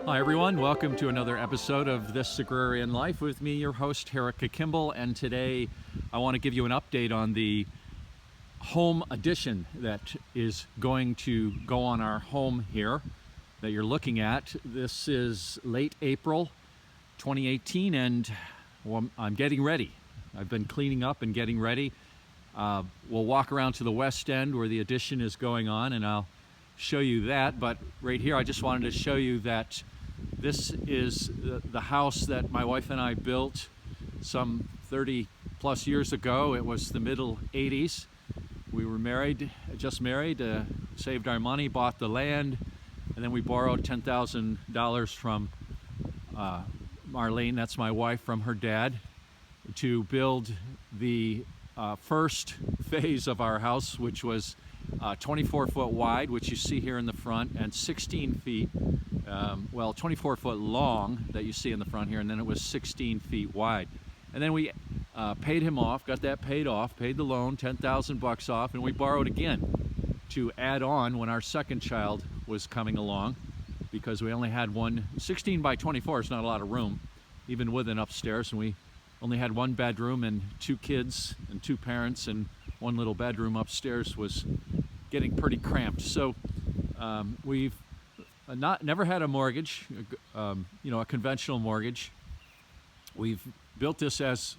Hi everyone, welcome to another episode of This Agrarian Life with me, your host, Herrick Kimball, and today I want to give you an update on the home addition that is going to go on our home here that you're looking at. This is late April 2018 and I'm getting ready. I've been cleaning up and getting ready. We'll walk around to the west end where the addition is going on and I'll show you that, but right here I just wanted to show you that this is the house that my wife and I built some 30 plus years ago. It was the middle 80s. We were married, just married, saved our money, bought the land, and then we borrowed $10,000 from Marlene, that's my wife, from her dad, to build the first phase of our house, which was 24 foot wide, which you see here in the front, and 16 feet, 24 foot long that you see in the front here, and then it was 16 feet wide. And then we paid him off, got that paid off, paid the loan, 10,000 bucks off, and we borrowed again to add on when our second child was coming along, because we only had one. 16 by 24 is not a lot of room, even with an upstairs, and we only had one bedroom and two kids and two parents, and one little bedroom upstairs was getting pretty cramped. So we've never had a mortgage, a conventional mortgage. We've built this as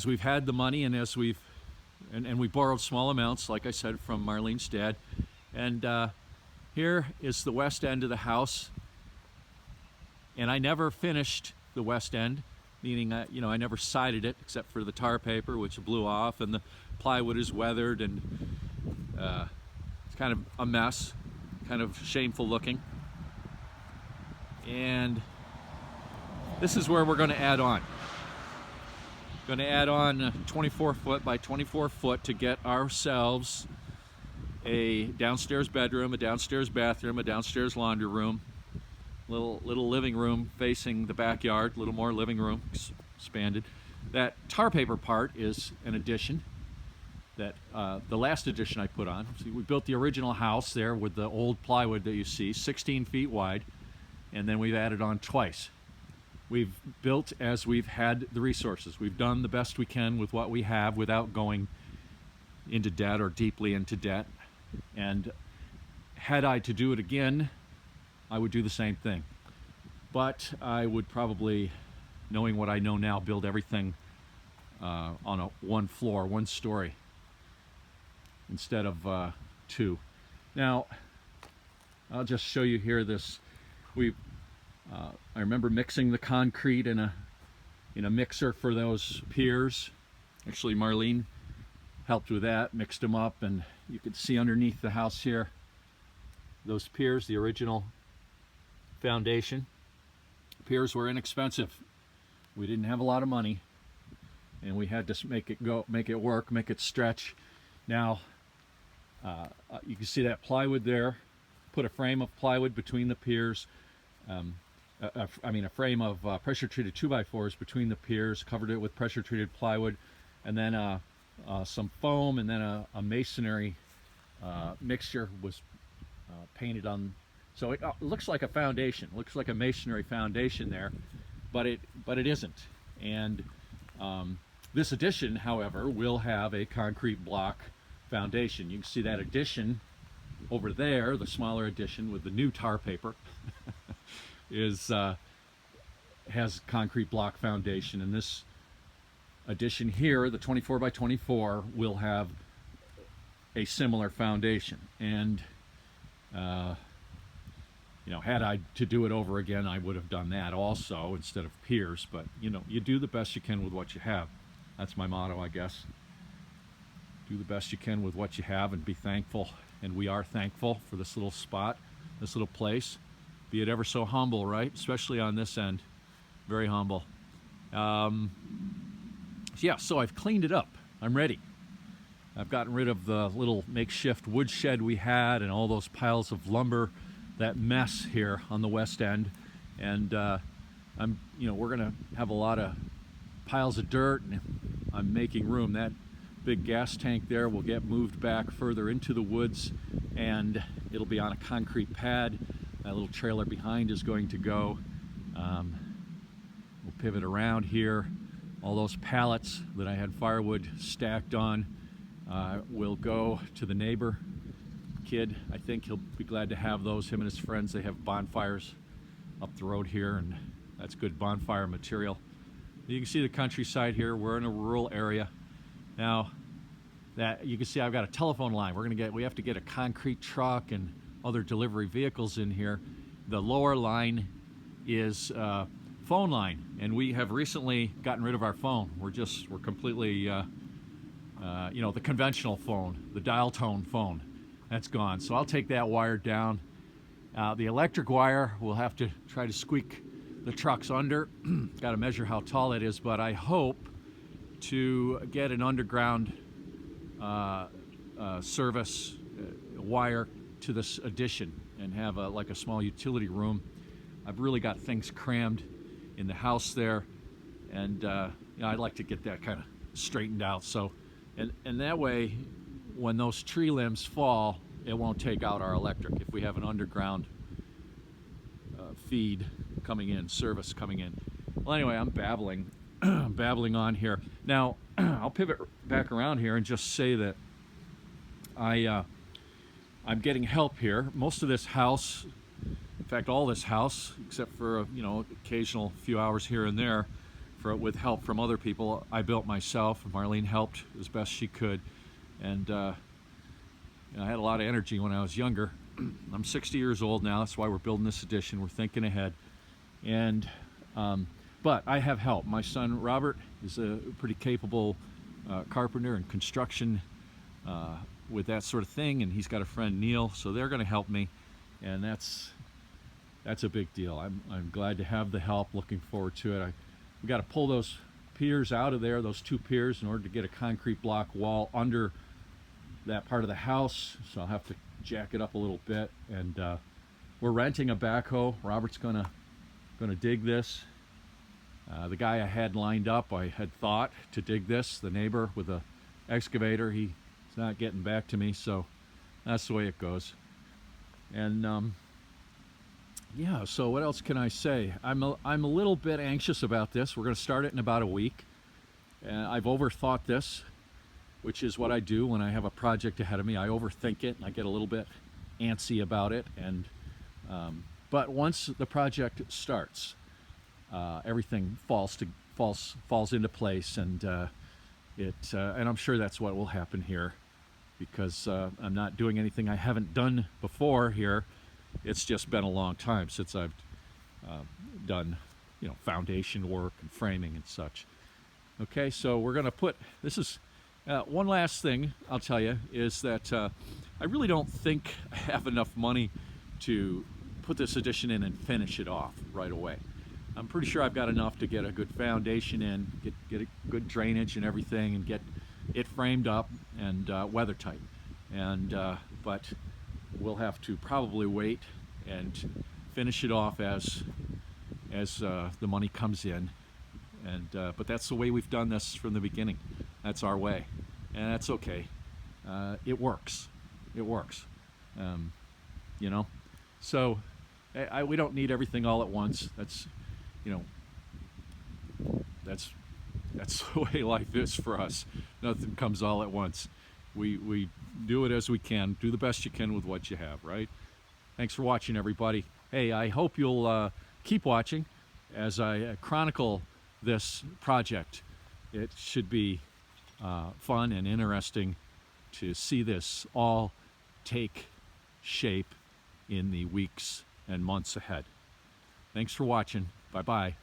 we've had the money and as we borrowed small amounts, like I said, from Marlene's dad. And here is the west end of the house. And I never finished the west end, meaning I never sided it except for the tar paper, which blew off, and the plywood is weathered, and it's kind of a mess, kind of shameful looking. And this is where we're going to add on. Going to add on 24 foot by 24 foot to get ourselves a downstairs bedroom, a downstairs bathroom, a downstairs laundry room, little living room facing the backyard, a little more living room expanded. That tar paper part is an addition that the last addition I put on. See, we built the original house there with the old plywood that you see, 16 feet wide, and then we've added on twice. We've built as we've had the resources. We've done the best we can with what we have without going into debt or deeply into debt. And had I to do it again, I would do the same thing. But I would probably, knowing what I know now, build everything on a one floor, one story, instead of two. Now, I'll just show you here this. I remember mixing the concrete in a mixer for those piers. Actually, Marlene helped with that, mixed them up, and you can see underneath the house here, those piers, the original foundation. Piers were inexpensive. We didn't have a lot of money, and we had to make it work, make it stretch. Now, you can see that plywood there. Put a frame of plywood between the piers. A frame of pressure-treated 2x4s between the piers, covered it with pressure-treated plywood, and then some foam, and then a masonry mixture was painted on. So it looks like a foundation, looks like a masonry foundation there, but it isn't. And this addition, however, will have a concrete block foundation. You can see that addition over there, the smaller addition with the new tar paper, has concrete block foundation, and this addition here, the 24 by 24, will have a similar foundation. And had I to do it over again, I would have done that also instead of piers. But you do the best you can with what you have. That's my motto, I guess. Do the best you can with what you have and be thankful. And we are thankful for this little spot, this little place. Be it ever so humble, right? Especially on this end. Very humble. So I've cleaned it up. I'm ready. I've gotten rid of the little makeshift wood shed we had and all those piles of lumber, that mess here on the west end. And we're gonna have a lot of piles of dirt, and I'm making room. That big gas tank there will get moved back further into the woods, and it'll be on a concrete pad. That little trailer behind is going to go. We'll pivot around here. All those pallets that I had firewood stacked on will go to the neighbor kid. I think he'll be glad to have those. Him and his friends, they have bonfires up the road here, and that's good bonfire material. You can see the countryside here. We're in a rural area. Now, that you can see I've got a telephone line. We have to get a concrete truck and other delivery vehicles in here. The lower line is phone line, and we have recently gotten rid of our phone. We're completely the conventional phone, the dial tone phone, that's gone. So I'll take that wire down. The electric wire, we'll have to try to squeak the trucks under. Got to measure how tall it is, but I hope to get an underground service wire to this addition and have like a small utility room. I've really got things crammed in the house there, and I'd like to get that kind of straightened out. So, and that way, when those tree limbs fall, it won't take out our electric. If we have an underground feed coming in, service coming in. Well, anyway, I'm babbling on here. Now, I'll pivot back around here and just say that I'm getting help here. Most of this house, in fact, all this house, except for occasional few hours here and there, with help from other people, I built myself. Marlene helped as best she could, and I had a lot of energy when I was younger. I'm 60 years old now. That's why we're building this addition. We're thinking ahead, and but I have help. My son Robert is a pretty capable carpenter and construction with that sort of thing, and he's got a friend Neil, so they're going to help me, and that's a big deal. I'm glad to have the help. Looking forward to it. We got to pull those piers out of there, those two piers, in order to get a concrete block wall under that part of the house. So I'll have to jack it up a little bit, and we're renting a backhoe. Robert's gonna dig this. The guy I had lined up, I had thought to dig this, the neighbor with a excavator, he's not getting back to me, so that's the way it goes. And yeah, so what else can I say? I'm a little bit anxious about this. We're going to start it in about a week. And I've overthought this, which is what I do when I have a project ahead of me. I overthink it, and I get a little bit antsy about it. And but once the project starts, everything falls into place, and and I'm sure that's what will happen here, because I'm not doing anything I haven't done before here. It's just been a long time since I've done, foundation work and framing and such. Okay, so we're going to put, this is, one last thing I'll tell you is that I really don't think I have enough money to put this addition in and finish it off right away. I'm pretty sure I've got enough to get a good foundation in, get a good drainage and everything, and get it framed up and weather tight. And but we'll have to probably wait and finish it off as the money comes in. And but that's the way we've done this from the beginning. That's our way, and that's okay. It works. It works. So we don't need everything all at once. That's that's the way life is for us. Nothing comes all at once. We do it as we can. Do the best you can with what you have, right? Thanks for watching, everybody. Hey, I hope you'll keep watching as I chronicle this project. It should be fun and interesting to see this all take shape in the weeks and months ahead. Thanks for watching. Bye-bye.